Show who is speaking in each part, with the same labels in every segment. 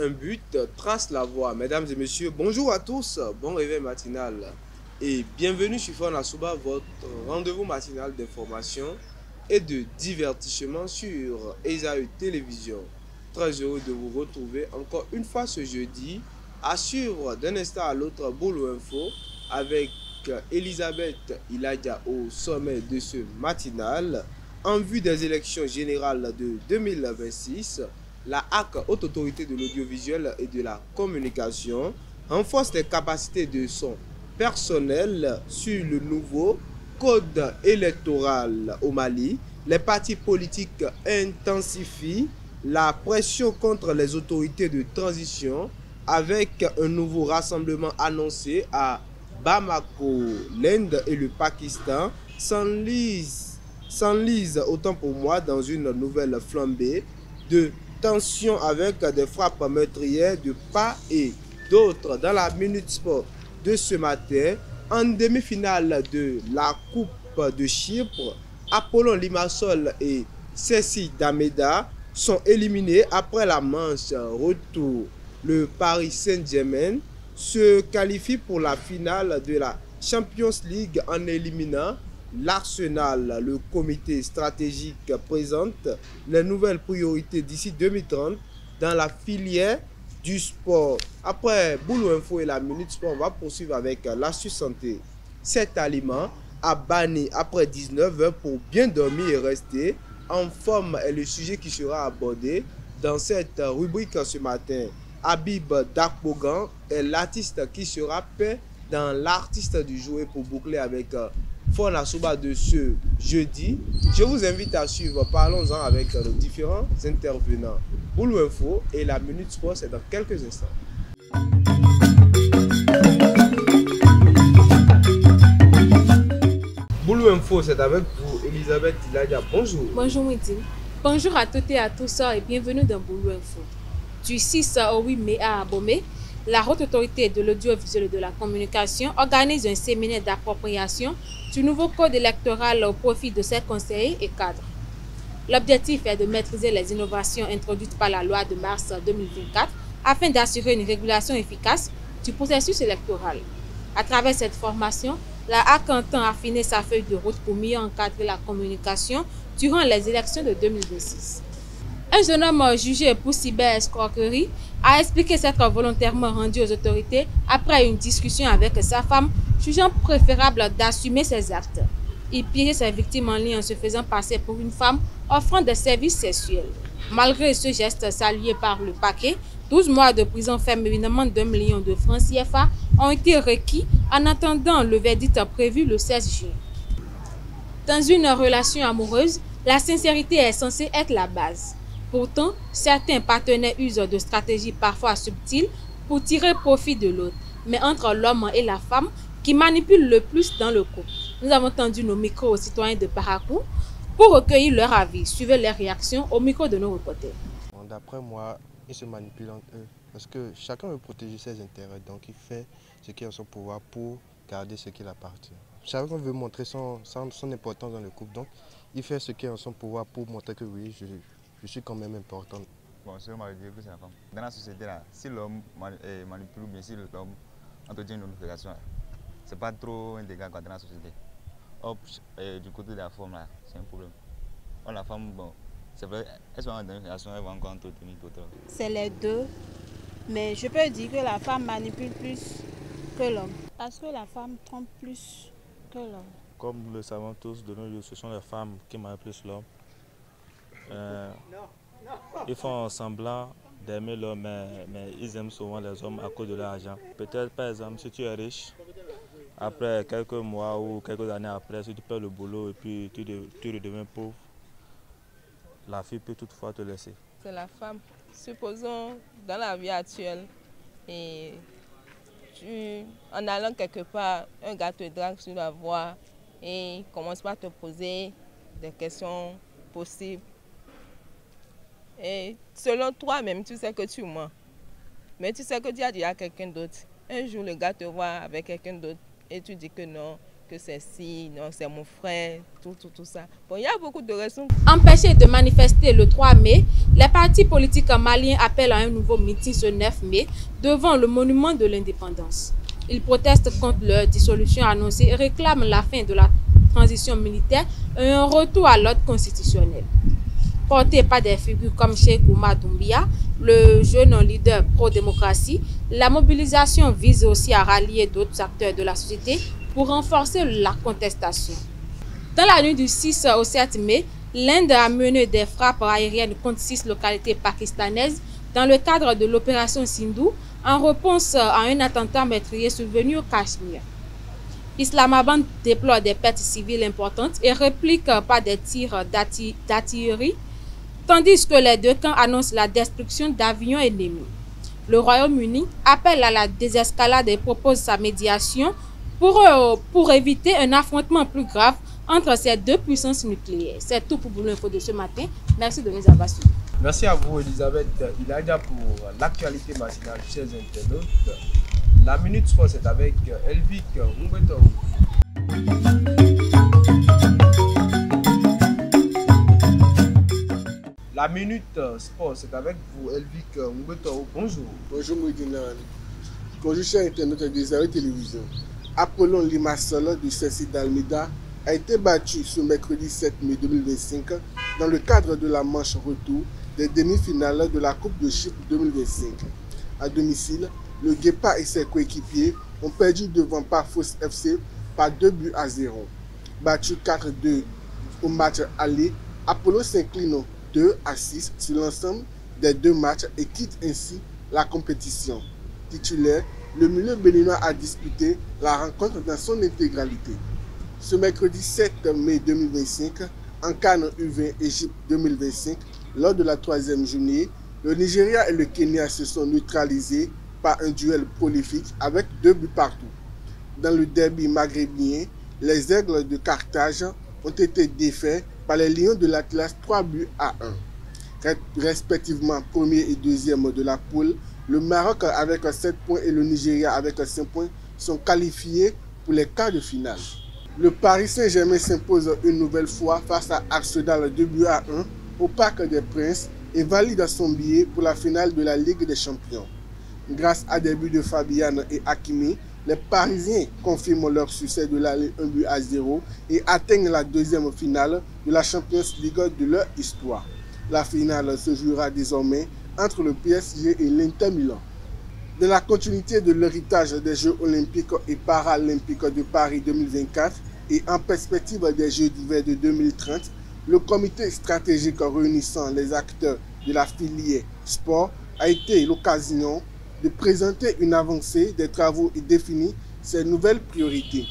Speaker 1: un but, trace la voie. Mesdames et messieurs, bonjour à tous, bon réveil matinal et bienvenue sur Fona Souba, votre rendez-vous matinal d'information et de divertissement sur Esaü Télévision. Très heureux de vous retrouver encore une fois ce jeudi à suivre d'un instant à l'autre Boulot Info avec Elisabeth Iladia au sommet de ce matinal. En vue des élections générales de 2026, la HAC, Haute Autorité de l'Audiovisuel et de la Communication, renforce les capacités de son personnel sur le nouveau code électoral au Mali. Les partis politiques intensifient la pression contre les autorités de transition avec un nouveau rassemblement annoncé à Bamako. L'Inde et le Pakistan s'enlisent autant pour moi dans une nouvelle flambée de tension avec des frappes meurtrières de part et d'autre. Dans la Minute Sport de ce matin, en demi-finale de la Coupe de Chypre, Apollon Limassol et Cécile Dameda sont éliminés après la manche retour. Le Paris Saint-Germain se qualifie pour la finale de la Champions League en éliminant l'Arsenal. Le comité stratégique présente les nouvelles priorités d'ici 2030 dans la filière du sport. Après Boulot Info et la Minute Sport, on va poursuivre avec l'astuce santé. Cet aliment à bannir après 19 heures pour bien dormir et rester en forme est le sujet qui sera abordé dans cette rubrique ce matin. Habib Dakbogan est l'artiste qui sera peint dans l'artiste du jour. Et pour boucler avec Fona Souba de ce jeudi, je vous invite à suivre Parlons-en avec nos différents intervenants. Boulot Info et la Minute Sport, c'est dans quelques instants. Boulot Info, c'est avec vous, Elisabeth Iladia. Bonjour.
Speaker 2: Bonjour Midi. Bonjour à toutes et à tous et bienvenue dans Boulot Info. Du 6 au 8 mai à Abomey, la Haute Autorité de l'Audiovisuel et de la Communication organise un séminaire d'appropriation du nouveau code électoral au profit de ses conseillers et cadres. L'objectif est de maîtriser les innovations introduites par la loi de mars 2024 afin d'assurer une régulation efficace du processus électoral. À travers cette formation, la HAC entend affiner sa feuille de route pour mieux encadrer la communication durant les élections de 2026. Un jeune homme jugé pour cyber-escroquerie a expliqué s'être volontairement rendu aux autorités après une discussion avec sa femme, jugeant préférable d'assumer ses actes. Il piégeait ses victimes en ligne en se faisant passer pour une femme offrant des services sexuels. Malgré ce geste salué par le parquet, 12 mois de prison ferme et une amende d'1 million de francs CFA ont été requis en attendant le verdict prévu le 16 juin. Dans une relation amoureuse, la sincérité est censée être la base. Pourtant, certains partenaires usent de stratégies parfois subtiles pour tirer profit de l'autre. Mais entre l'homme et la femme, qui manipulent le plus dans le couple. Nous avons tendu nos micros aux citoyens de Parakou pour recueillir leur avis. Suivez leurs réactions au micro de nos reporters.
Speaker 3: D'après moi, ils se manipulent entre eux parce que chacun veut protéger ses intérêts. Donc il fait ce qui est en son pouvoir pour garder ce qui appartient. Chacun veut montrer son importance dans le couple. Donc il fait ce qui est en son pouvoir pour montrer que oui, je suis quand même important.
Speaker 4: Bon, ce que je veux dire, c'est la femme. Dans la société, là, si l'homme manipule ou bien si l'homme entretient une relation, ce n'est pas trop un dégât dans la société. Or, du côté de la femme, là, c'est un problème. Or, la femme, bon, c'est vrai, elle soit dans une relation, elle va encore entretenir d'autres.
Speaker 5: C'est les deux, mais je peux dire que la femme manipule plus que l'homme. Parce que la femme trompe plus que l'homme.
Speaker 6: Comme nous le savons tous, de nos jours, ce sont les femmes qui manipulent plus l'homme. Ils font semblant d'aimer l'homme, mais ils aiment souvent les hommes à cause de l'argent. Peut-être, par exemple, si tu es riche, après quelques mois ou quelques années après, si tu perds le boulot et puis tu redeviens pauvre, la fille peut toutefois te laisser.
Speaker 7: C'est la femme. Supposons dans la vie actuelle, et en allant quelque part, un gars te drague sur la voie et commence par te poser des questions possibles. Et selon toi-même, tu sais que tu mens. Mais tu sais que tu as dit à quelqu'un d'autre. Un jour, le gars te voit avec quelqu'un d'autre et tu dis que non, que c'est si, non, c'est mon frère, tout ça. Bon, il y a beaucoup de raisons.
Speaker 2: Empêchés de manifester le 3 mai, les partis politiques maliens appellent à un nouveau meeting ce 9 mai devant le monument de l'indépendance. Ils protestent contre leur dissolution annoncée et réclament la fin de la transition militaire et un retour à l'ordre constitutionnel. Porté par des figures comme Cheikh Oumar Doumbia, le jeune leader pro-démocratie, la mobilisation vise aussi à rallier d'autres acteurs de la société pour renforcer la contestation. Dans la nuit du 6 au 7 mai, l'Inde a mené des frappes aériennes contre 6 localités pakistanaises dans le cadre de l'opération Sindhu en réponse à un attentat meurtrier survenu au Cachemire. Islamabad déplore des pertes civiles importantes et réplique par des tirs d'artillerie, tandis que les deux camps annoncent la destruction d'avions ennemis. Le Royaume-Uni appelle à la désescalade et propose sa médiation pour éviter un affrontement plus grave entre ces deux puissances nucléaires. C'est tout pour Boulot Info de ce matin. Merci de nous avoir suivis.
Speaker 1: Merci à vous, Elisabeth Iladia, pour l'actualité matinale, chers internautes. La Minute Sport, c'est avec Elvic Ngbeto. La Minute Sport, c'est avec vous, Elvic Ngbeto. Bonjour.
Speaker 8: Bonjour, Moudina. Bonjour, chers internautes des arrêts télévision. Apollon Limassol du CECI d'Almeida a été battu ce mercredi 7 mai 2025 dans le cadre de la manche retour des demi-finales de la Coupe de Chypre 2025. À domicile, le Guépa et ses coéquipiers ont perdu devant Parfos FC par 2-0. Battu 4-2 au match aller, Apollo s'incline 2-6 sur l'ensemble des deux matchs et quitte ainsi la compétition. Titulaire, le milieu béninois a disputé la rencontre dans son intégralité. Ce mercredi 7 mai 2025, en CAN U20 Égypte 2025, lors de la 3e journée, le Nigeria et le Kenya se sont neutralisés par un duel prolifique avec 2 buts partout. Dans le derby maghrébien, les Aigles de Carthage ont été défaits par les Lions de l'Atlas 3-1. Respectivement premier et deuxième de la poule, le Maroc avec 7 points et le Nigeria avec 5 points sont qualifiés pour les quarts de finale. Le Paris Saint-Germain s'impose une nouvelle fois face à Arsenal 2-1 au Parc des Princes et valide son billet pour la finale de la Ligue des Champions. Grâce à des buts de Fabian et Hakimi, les Parisiens confirment leur succès de l'aller 1-0 et atteignent la deuxième finale de la Champions League de leur histoire. La finale se jouera désormais entre le PSG et l'Inter Milan. Dans la continuité de l'héritage des Jeux olympiques et paralympiques de Paris 2024 et en perspective des Jeux d'hiver de 2030, le comité stratégique réunissant les acteurs de la filière sport a été l'occasion de présenter une avancée des travaux et définir ses nouvelles priorités.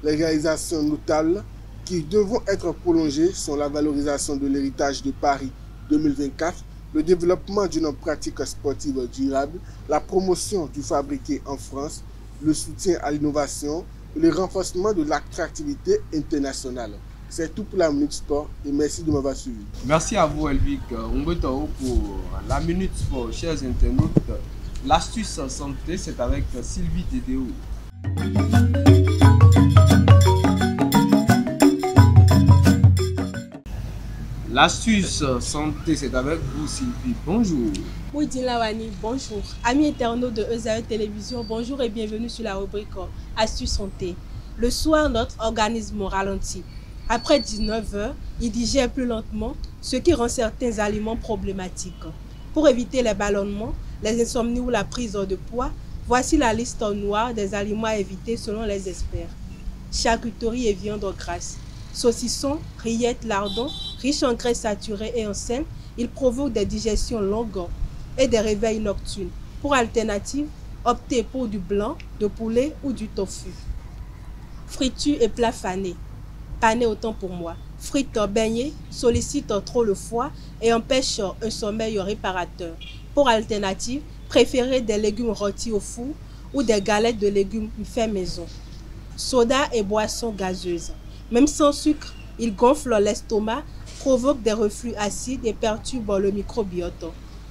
Speaker 8: Les réalisations notables qui devront être prolongées sont la valorisation de l'héritage de Paris 2024, le développement d'une pratique sportive durable, la promotion du fabriqué en France, le soutien à l'innovation et le renforcement de l'attractivité internationale. C'est tout pour la Minute Sport et merci de m'avoir suivi.
Speaker 1: Merci à vous, Elvic Ngbeto, pour la Minute Sport, chers internautes. L'astuce santé, c'est avec Sylvie Tédéo. L'astuce santé, c'est avec vous, Sylvie. Bonjour.
Speaker 9: Moudine Lawani, bonjour. Amis internautes de EZAE Télévision, bonjour et bienvenue sur la rubrique Astuce santé. Le soir, notre organisme ralentit. Après 19 heures, il digère plus lentement, ce qui rend certains aliments problématiques. Pour éviter les ballonnements, les insomnies ou la prise de poids, voici la liste noire des aliments à éviter selon les experts. Charcuterie et viande grasse. Saucisson, rillettes, lardons, riches en graisses saturées et en sel, ils provoquent des digestions longues et des réveils nocturnes. Pour alternative, optez pour du blanc, de poulet ou du tofu. Friture et plats fanés. Pané autant pour moi. Frites beignées sollicitent trop le foie et empêchent un sommeil réparateur. Pour alternative, préférez des légumes rôtis au four ou des galettes de légumes fait maison. Soda et boissons gazeuses. Même sans sucre, ils gonflent l'estomac, provoquent des reflux acides et perturbent le microbiote.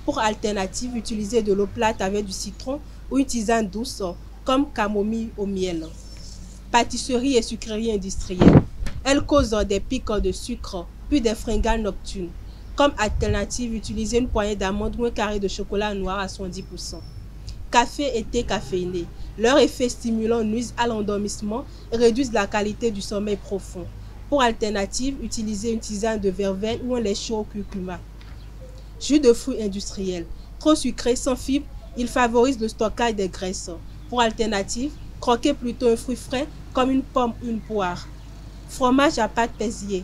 Speaker 9: Pour alternative, utilisez de l'eau plate avec du citron ou une tisane douce comme camomille au miel. pâtisserie et sucrerie industrielle. Elle cause des pics de sucre, puis des fringales nocturnes. Comme alternative, utilisez une poignée d'amandes ou un carré de chocolat noir à 70%. Café et thé caféiné. Leurs effets stimulants nuisent à l'endormissement et réduisent la qualité du sommeil profond. Pour alternative, utilisez une tisane de verveine ou un lait chaud au curcuma. Jus de fruits industriels. Trop sucré, sans fibre, il favorise le stockage des graisses. Pour alternative, croquez plutôt un fruit frais comme une pomme ou une poire. Fromage à pâte persillée.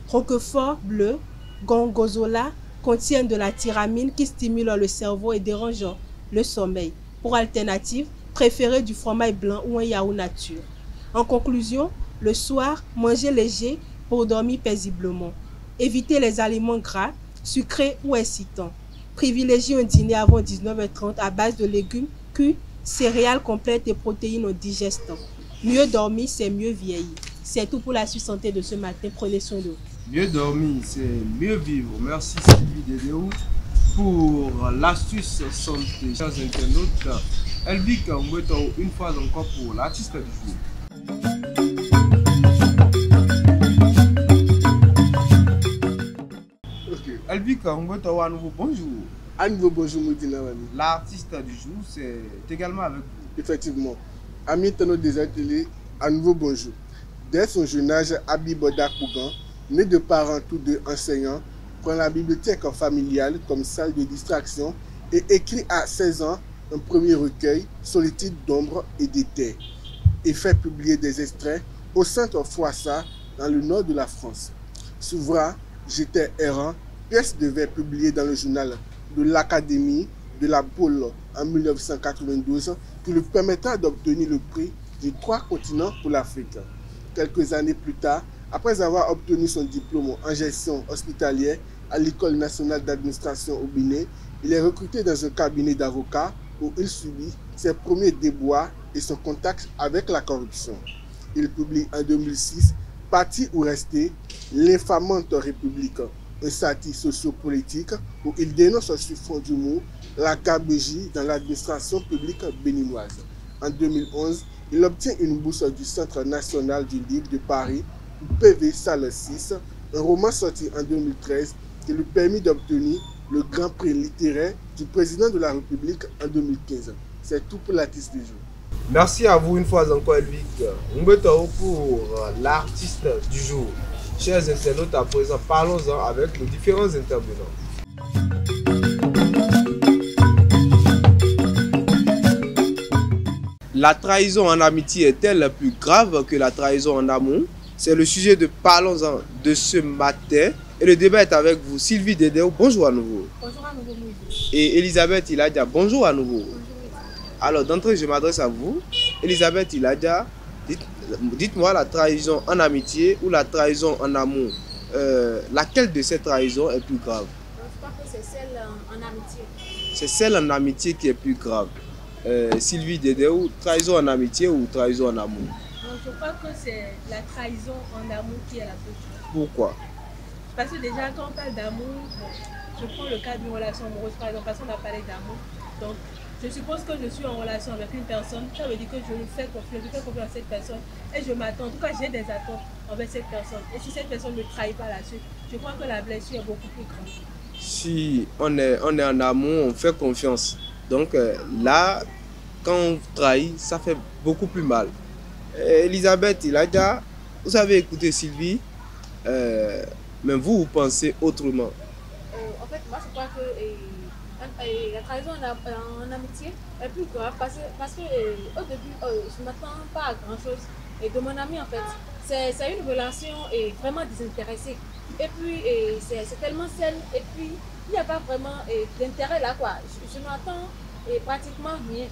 Speaker 9: Roquefort bleu, gorgonzola contiennent de la tyramine qui stimule le cerveau et dérange le sommeil. Pour alternative, préférez du fromage blanc ou un yaourt nature. En conclusion, le soir, mangez léger pour dormir paisiblement. Évitez les aliments gras, sucrés ou excitants. Privilégiez un dîner avant 19h30 à base de légumes cuits, céréales complètes et protéines digestes. Mieux dormir, c'est mieux vieillir. C'est tout pour la Suisse Santé de ce matin. Prenez soin de vous.
Speaker 1: Mieux dormir, c'est mieux vivre. Merci Sylvie Dédéou pour l'astuce santé. Chers internautes, Elvic Ngweto, une fois encore pour l'artiste du jour. Elvic Ngweto, à nouveau bonjour.
Speaker 8: À nouveau bonjour, Moudina.
Speaker 1: L'artiste du jour, c'est également avec vous.
Speaker 8: Effectivement. Amis internautes des télé, à nouveau bonjour. Dès son jeune âge, Habib Dakougan, né de parents tous deux enseignants, prend la bibliothèque familiale comme salle de distraction et écrit à 16 ans un premier recueil, Solitude d'ombre et d'été, et fait publier des extraits au centre Froissart dans le nord de la France. S'ouvra, J'étais errant, pièce de vers publiée dans le journal de l'Académie de la Pôle en 1992 qui lui permettra d'obtenir le prix des 3 continents pour l'Afrique. Quelques années plus tard, après avoir obtenu son diplôme en gestion hospitalière à l'École nationale d'administration au Bénin, il est recruté dans un cabinet d'avocats où il subit ses premiers déboires et son contact avec la corruption. Il publie en 2006 « Parti ou rester, l'infamante République », un satire sociopolitique où il dénonce sur fond d'humour la gabegie dans l'administration publique béninoise. En 2011, il obtient une bourse du Centre national du livre de Paris, PV Salle 6, un roman sorti en 2013 qui lui permet d'obtenir le Grand Prix littéraire du président de la République en 2015. C'est tout pour l'artiste du jour.
Speaker 1: Merci à vous une fois encore, Elvic Ngweto, pour l'artiste du jour. Chers internautes, à présent, parlons-en avec nos différents intervenants. La trahison en amitié est-elle plus grave que la trahison en amour? C'est le sujet de Parlons-en de ce matin. Et le débat est avec vous, Sylvie Dédéou. Bonjour à nouveau.
Speaker 2: Bonjour à nouveau, Moïse.
Speaker 1: Et Elisabeth Iladia. Bonjour à nouveau.
Speaker 2: Bonjour.
Speaker 1: Alors, d'entrée, je m'adresse à vous. Elisabeth Iladia, dites-moi la trahison en amitié ou la trahison en amour. Laquelle de ces trahisons est plus grave?
Speaker 2: Je crois que c'est celle en amitié.
Speaker 1: C'est celle en amitié qui est plus grave. Sylvie Dédéou, trahison en amitié ou trahison en amour?
Speaker 9: Je crois que c'est la trahison en amour qui est la plus grave.
Speaker 1: Pourquoi?
Speaker 9: Parce que déjà, quand on parle d'amour, je prends le cas d'une relation amoureuse, par exemple, parce qu'on a parlé d'amour. Donc, je suppose que je suis en relation avec une personne, ça veut dire que je fais confiance à cette personne et je m'attends, en tout cas j'ai des attentes envers cette personne. Et si cette personne ne me trahit pas la suite, je crois que la blessure est beaucoup plus grande.
Speaker 1: Si on est en amour, on fait confiance. Donc là, quand on trahit, ça fait beaucoup plus mal. Elisabeth Iladia, vous avez écouté Sylvie, mais vous pensez autrement.
Speaker 2: En fait, moi je crois que la trahison en amitié est plus grave parce que au début, je ne m'attends pas à grand chose. Et de mon ami, en fait, c'est une relation vraiment désintéressée. Et puis, c'est tellement saine. Et puis, il n'y a pas vraiment d'intérêt là, quoi. Je n'entends pratiquement rien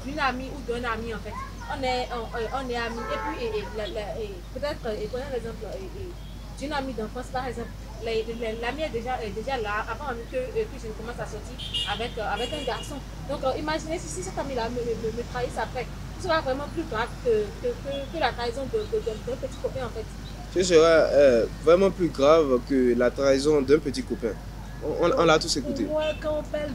Speaker 2: d'une amie ou d'un ami, en fait. On est amis. Et puis, peut-être, prenons l'exemple d'une amie d'enfance, par exemple. L'ami est déjà là avant que je ne commence à sortir avec un garçon. Donc imaginez si cette amie-là me trahisse après, ce sera vraiment plus grave que la trahison d'un petit copain en fait.
Speaker 1: Ce sera vraiment plus grave que la trahison d'un petit copain. On l'a tous écouté.
Speaker 9: Pour moi, quand on parle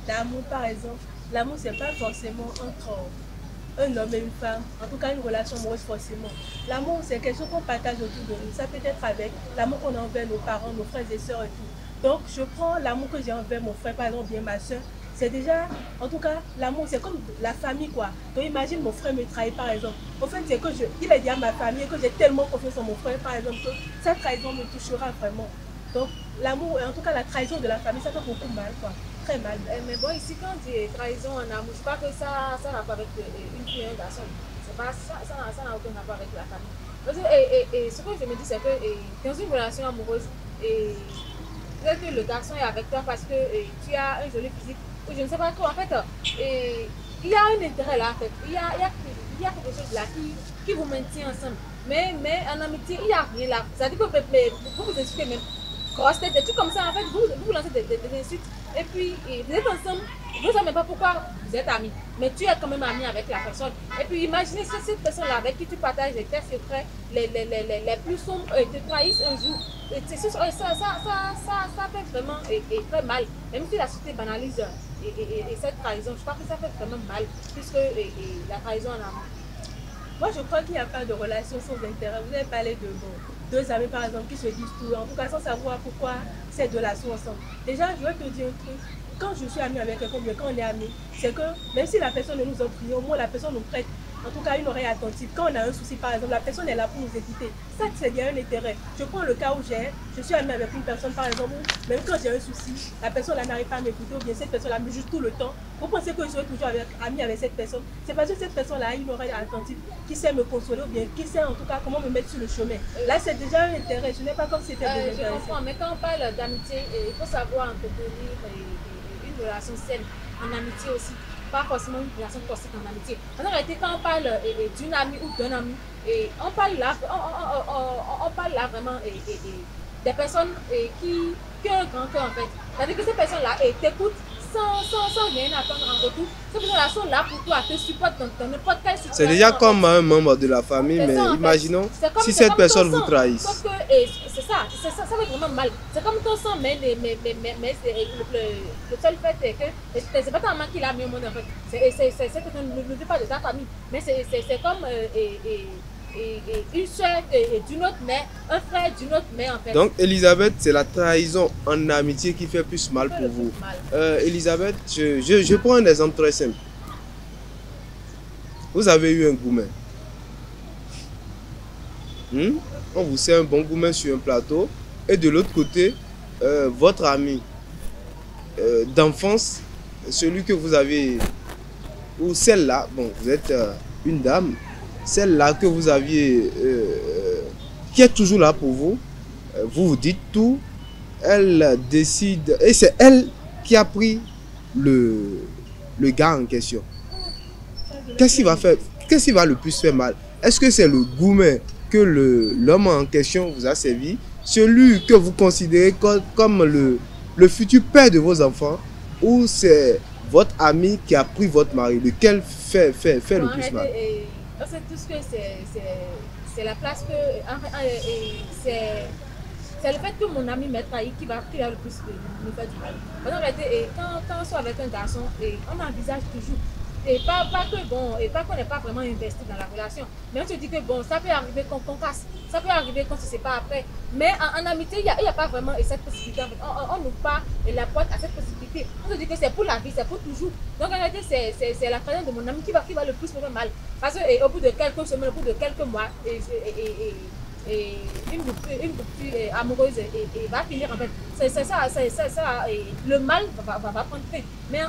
Speaker 9: d'amour par exemple, l'amour c'est pas forcément entre un homme et une femme, en tout cas une relation amoureuse forcément. L'amour, c'est quelque chose qu'on partage autour de nous. Ça peut être avec l'amour qu'on a envers nos parents, nos frères et sœurs et tout. Donc, je prends l'amour que j'ai envers mon frère, par exemple, bien ma soeur. C'est déjà, en tout cas, l'amour, c'est comme la famille, quoi. Donc, imagine mon frère me trahit, par exemple. En fait, c'est que il est dit à ma famille que j'ai tellement confiance en mon frère, par exemple, que sa trahison me touchera vraiment. Donc, l'amour, en tout cas, la trahison de la famille, ça fait beaucoup mal, quoi. Très mal.
Speaker 2: Mais bon, ici, quand on dit trahison en amour, je crois que ça n'a pas avec une fille et un garçon. Ça n'a aucun rapport avec la famille. Et ce que je me dis, c'est que dans une relation amoureuse, peut-être que le garçon est avec toi parce que tu as un joli physique, ou je ne sais pas quoi. En fait, il y a un intérêt là, en fait. Il y a quelque chose là qui vous maintient ensemble. Mais en amitié, il n'y a rien là. Ça veut dire que vous vous insultez même. Grosse tête, des trucs comme ça, en fait, vous lancez des insultes. Et puis, vous êtes ensemble, vous ne savez même pas pourquoi vous êtes amis. Mais tu es quand même ami avec la personne. Et puis, imaginez si cette personne-là avec qui tu partages les tests secrets, les plus sombres, te trahissent un jour. Ça fait vraiment très mal. Même si la société banalise cette trahison, je crois que ça fait vraiment mal. Puisque la trahison en amour.
Speaker 9: Moi, je crois qu'il n'y a pas de relation sans intérêt. Vous avez parlé de deux amis, par exemple, qui se disent tout, en tout cas sans savoir pourquoi ces deux-là sont ensemble. Déjà, je vais te dire un truc. Quand je suis amie avec quelqu'un, quand on est amis, c'est que même si la personne ne nous offre rien, au moins la personne nous prête, en tout cas, une oreille attentive. Quand on a un souci, par exemple, la personne est là pour nous écouter. Ça, c'est bien un intérêt. Je prends le cas où je suis amie avec une personne, par exemple, où même quand j'ai un souci, la personne là n'arrive pas à m'écouter, ou bien cette personne là me juge tout le temps. Vous pensez que je serai toujours amie avec cette personne? C'est parce que cette personne là a une oreille attentive qui sait me consoler, ou bien qui sait en tout cas comment me mettre sur le chemin. Là, c'est déjà un intérêt. Ce n'est pas comme si c'était
Speaker 2: Je comprends, mais quand on parle d'amitié, il faut savoir entretenir une relation saine en amitié aussi. Pas forcément une relation toxique en amitié. En réalité, quand on parle d'une amie ou d'un ami, on parle là vraiment des personnes qui ont un grand cœur en fait. C'est-à-dire que ces personnes-là t'écoutent sans rien attendre en retour. Ces personnes-là sont là pour toi, te supportent dans n'importe quelle situation.
Speaker 1: C'est déjà comme un membre de la famille, mais imaginons si cette personne vous trahisse.
Speaker 2: C'est ça fait vraiment mal. C'est comme ton sang, mais le seul fait est que c'est pas ta maman qui l'a mis au monde en fait. C'est ne dis pas de ta famille, mais c'est comme une soeur d'une autre mère, un frère d'une autre mère en fait.
Speaker 1: Donc Elisabeth, c'est la trahison en amitié qui fait plus mal pour vous. Elisabeth, je prends un exemple très simple. Vous avez eu un gourmet. On vous sert un bon gourmet sur un plateau. Et de l'autre côté, votre ami d'enfance, celui que vous avez, ou celle-là, bon, vous êtes une dame, celle-là que vous aviez, qui est toujours là pour vous, vous vous dites tout, elle décide, et c'est elle qui a pris le gars en question. Qu'est-ce qui va faire, qu'est-ce qui va le plus faire mal? Est-ce que c'est le gourmet que l'homme en question vous a servi, celui que vous considérez comme le futur père de vos enfants, ou c'est votre ami qui a pris votre mari? Lequel fait le plus mal?
Speaker 2: C'est tout ce que c'est la place que c'est le fait que mon ami m'ait trahi qui va le plus me faire du mal. En réalité, quand on soit avec un garçon, on envisage toujours. Et pas qu'on n'est pas vraiment investi dans la relation. Mais on se dit que bon, ça peut arriver qu'on casse, ça peut arriver qu'on se sépare après. Mais en amitié, il n'y a pas vraiment cette possibilité. On n'ouvre pas la porte à cette possibilité. On se dit que c'est pour la vie, c'est pour toujours. Donc en réalité, c'est la trahison de mon ami qui va le plus me faire mal. Parce qu'au bout de quelques semaines, au bout de quelques mois, une rupture amoureuse et va finir en fait. C'est ça, le mal va prendre fin. Mais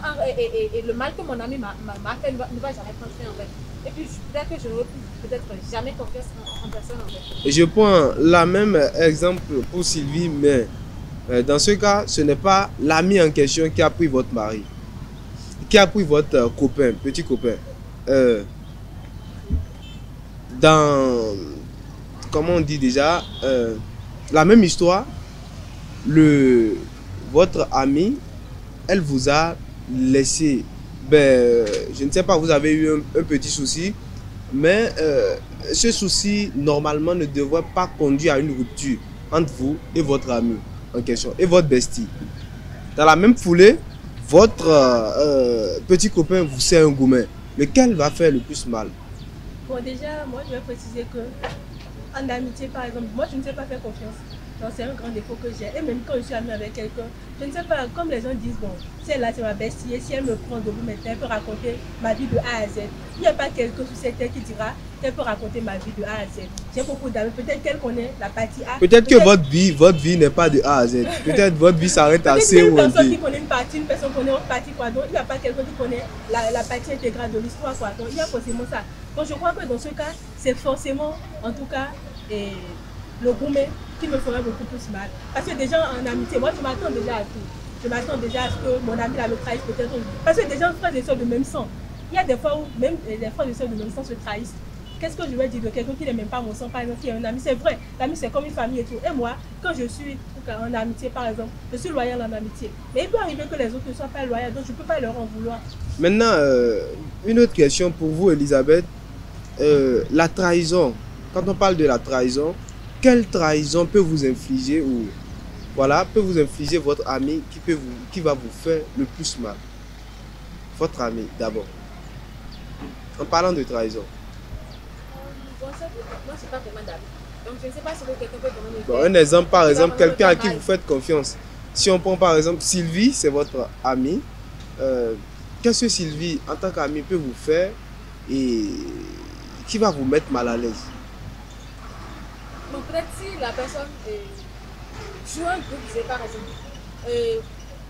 Speaker 2: le mal que mon ami m'a fait ne va jamais prendre fin en fait. Et puis peut-être que je ne retrouve peut-être jamais confiance en personne en fait.
Speaker 1: Et je prends la même exemple pour Sylvie, mais dans ce cas, ce n'est pas l'ami en question qui a pris votre mari, qui a pris votre copain, petit copain. Comment on dit déjà, la même histoire, votre amie, elle vous a laissé, je ne sais pas, vous avez eu un petit souci, mais ce souci, normalement, ne devrait pas conduire à une rupture entre vous et votre ami en question, et votre bestie. Dans la même foulée, votre petit copain vous sert un gourmet. lequel va faire le plus mal?
Speaker 9: Bon, déjà, moi, je vais préciser que en amitié, par exemple, moi, je ne sais pas faire confiance. Donc, c'est un grand défaut que j'ai. Et même quand je suis amie avec quelqu'un, je ne sais pas, comme les gens disent, bon, si elle là, c'est ma bestie, et si elle me prend debout maintenant, elle peut raconter ma vie de A à Z. Il n'y a pas quelqu'un sur cette terre qui dira qu'elle peut raconter ma vie de A à Z. J'ai beaucoup d'amis, peut-être qu'elle connaît la partie A.
Speaker 1: Peut-être que votre vie n'est pas de A à Z. Peut-être votre vie s'arrête à C ou
Speaker 9: une
Speaker 1: à
Speaker 9: personne qui
Speaker 1: D.
Speaker 9: connaît une partie, une personne connaît autre partie, quoi. Donc, il n'y a pas quelqu'un qui connaît la partie intégrale de l'histoire, quoi. Donc, il y a forcément ça. Donc, je crois que dans ce cas, c'est forcément, en tout cas, le gourmet qui me ferait beaucoup plus mal. Parce que déjà en amitié, moi je m'attends déjà à tout. Je m'attends déjà à ce que mon ami là me trahisse peut-être. Parce que déjà frères et sœurs de même sang. Il y a des fois où même les frères et sœurs de même sang se trahissent. Qu'est-ce que je vais dire de quelqu'un qui n'est même pas mon sang, par exemple, qui est un ami? C'est vrai, l'ami c'est comme une famille et tout. Et moi, quand je suis en amitié par exemple, je suis loyal en amitié. Mais il peut arriver que les autres ne soient pas loyaux, donc je ne peux pas leur en vouloir.
Speaker 1: Maintenant, une autre question pour vous, Elisabeth. La trahison, quand on parle de la trahison, quelle trahison peut vous infliger ou voilà, peut vous infliger votre ami qui va vous faire le plus mal? Votre ami d'abord. En parlant de trahison.
Speaker 2: Bon, ça, moi, je n'ai pas vraiment d'amis. Donc, je ne sais pas si quelqu'un peut vraiment me
Speaker 1: Bon,
Speaker 2: faire.
Speaker 1: un exemple, par
Speaker 2: Ça
Speaker 1: exemple,
Speaker 2: va
Speaker 1: quelqu'un à
Speaker 2: vraiment
Speaker 1: qui
Speaker 2: mal.
Speaker 1: vous faites confiance. Si on prend par exemple Sylvie, c'est votre amie. Qu'est-ce que Sylvie, en tant qu'amie, peut vous faire et qui va vous mettre mal à l'aise?
Speaker 2: Bon, peut-être si la personne joue un groupe, je sais pas, par exemple.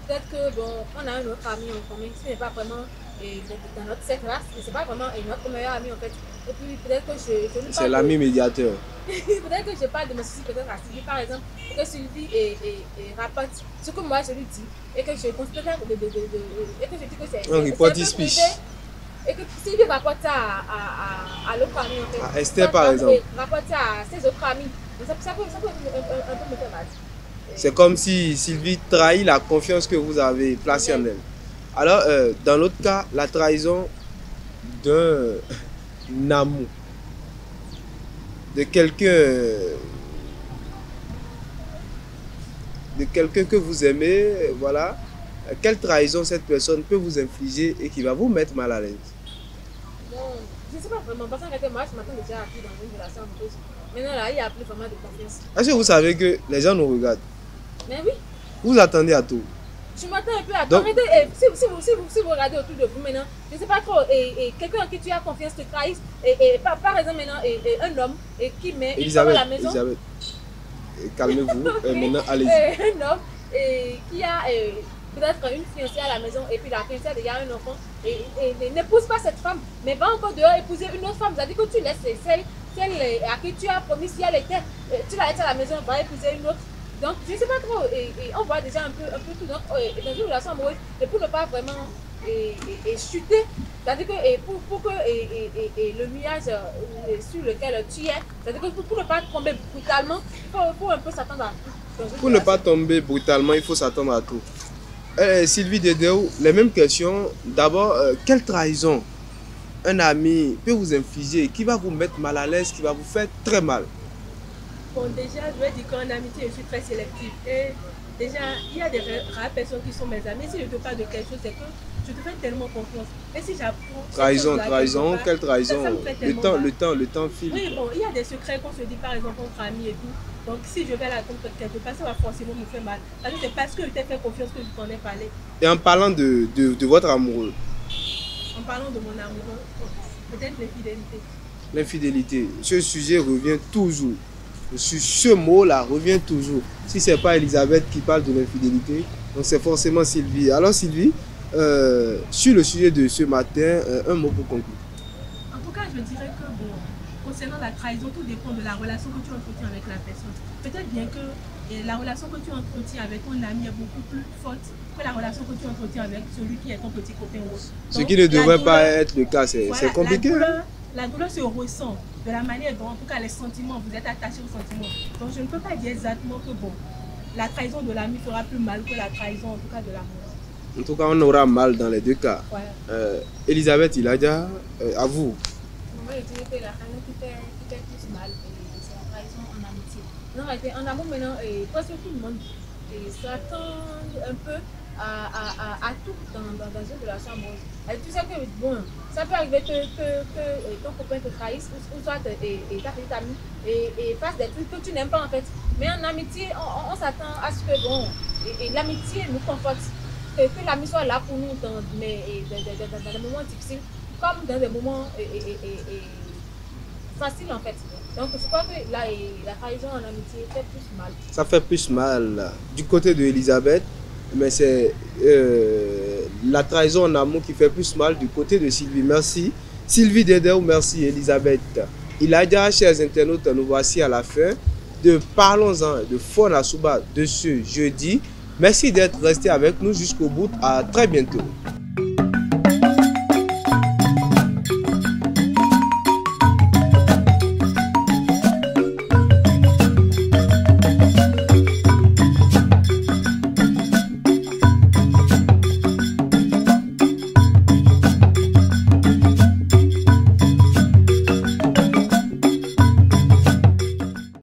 Speaker 2: Peut-être que, bon, on a un autre ami en commun qui n'est pas vraiment dans notre cercle là, c'est pas vraiment notre meilleur ami en fait. Et puis peut-être que je ne
Speaker 1: C'est l'ami médiateur.
Speaker 2: peut-être que je parle de mes soucis peut-être à Sylvie par exemple, et que Sylvie rapporte ce que moi je lui dis, et que je considère et que je dis que c'est
Speaker 1: Un report
Speaker 2: peu
Speaker 1: speech.
Speaker 2: privé, et que Sylvie rapporte ça à l'autre ami en fait.
Speaker 1: À Esther, par exemple.
Speaker 2: Et rapporte ça à ses autres amis. Donc, ça peut un peu me faire mal.
Speaker 1: C'est comme si Sylvie trahit la confiance que vous avez placée en elle. Alors, dans l'autre cas, la trahison d'un amour, de quelqu'un que vous aimez, voilà. Quelle trahison cette personne peut vous infliger et qui va vous mettre mal à l'aise?
Speaker 2: Bon, je ne sais pas vraiment, parce que moi je m'attends déjà à plus dans une relation amoureuse. Maintenant là, il n'y a plus vraiment de confiance.
Speaker 1: Est-ce que vous savez que les gens nous regardent?
Speaker 2: Mais oui.
Speaker 1: Vous attendez à tout.
Speaker 2: Je m'attends un peu à
Speaker 1: Donc,
Speaker 2: si vous regardez autour de vous maintenant, je ne sais pas trop, quelqu'un en qui tu as confiance te trahisse, par exemple maintenant, un homme qui met une femme à la maison.
Speaker 1: Elisabeth, calmez-vous, maintenant allez-y.
Speaker 2: Un homme qui a peut-être une fiancée à la maison et puis la fiancée a déjà un enfant et n'épouse pas cette femme, mais va encore dehors épouser une autre femme. C'est-à-dire que tu laisses celle à qui tu as promis si elle était, tu la laisses à la maison, va épouser une autre. Donc, je ne sais pas trop, on voit déjà un peu tout dans une relation amoureuse, et pour ne pas vraiment chuter, c'est-à-dire que pour que le nuage sur lequel tu es, c'est-à-dire que pour ne pas tomber brutalement, il faut un peu s'attendre à tout.
Speaker 1: Pour ne pas tomber brutalement, il faut s'attendre à tout. Sylvie Dedéou, les mêmes questions. D'abord, quelle trahison un ami peut vous infliger, qui va vous mettre mal à l'aise, qui va vous faire très mal?
Speaker 9: Bon, déjà, je vais dire qu'en amitié, je suis très sélective. Et déjà, il y a des rares personnes qui sont mes amis. Si je te parle de quelque chose, c'est que je te fais tellement confiance. Et si j'apprends...
Speaker 1: Trahison, quelle trahison?
Speaker 9: Ça me fait tellement mal.
Speaker 1: Le temps file.
Speaker 9: Oui, bon, il y a des secrets qu'on se dit, par exemple, entre amis et tout. Donc, si je vais la contre quelque part, ça va forcément me faire mal. C'est parce que je t'ai fait confiance que je t'en ai parlé.
Speaker 1: Et en parlant de votre amoureux?
Speaker 9: En parlant de mon amoureux, peut-être l'infidélité.
Speaker 1: L'infidélité, ce sujet revient toujours. Ce mot-là revient toujours. Si ce n'est pas Elisabeth qui parle de l'infidélité, donc c'est forcément Sylvie. Alors Sylvie, sur le sujet de ce matin, un mot pour conclure.
Speaker 9: En tout cas, je dirais que bon, concernant la trahison, tout dépend de la relation que tu entretiens avec la personne. Peut-être bien que la relation que tu entretiens avec ton ami est beaucoup plus forte que la relation que tu entretiens avec celui qui est ton petit copain.
Speaker 1: Ce qui ne devrait pas être le cas, c'est compliqué.
Speaker 9: La douleur se ressent de la manière dont, en tout cas, les sentiments, vous êtes attachés aux sentiments. Donc, je ne peux pas dire exactement que, bon, la trahison de l'ami fera plus mal que la trahison, en tout cas, de l'amour.
Speaker 1: En tout cas, on aura mal dans les deux cas.
Speaker 9: Voilà.
Speaker 1: Elisabeth Iladja, à vous.
Speaker 2: Moi, je dirais que la trahison qui fait plus mal, c'est la trahison en amitié. Non, en amour, maintenant, presque tout le monde s'attend un peu à tout dans une relation amoureuse. Et tu sais que bon, ça peut arriver que ton copain te trahisse ou soit ta petite amie et fasse des trucs que tu n'aimes pas en fait. Mais en amitié, on s'attend à ce que bon, et l'amitié nous conforte, que l'ami soit là pour nous dans des moments difficiles comme dans des moments faciles en fait. Donc je crois que la trahison en amitié fait plus mal. Ça fait plus mal
Speaker 1: du côté de Elisabeth, mais c'est la trahison en amour qui fait plus mal du côté de Sylvie. Merci Sylvie Dédé, merci Elisabeth. Il a déjà, chers internautes, nous voici à la fin de Parlons-en de Faune à Souba de ce jeudi. Merci d'être resté avec nous jusqu'au bout. À très bientôt.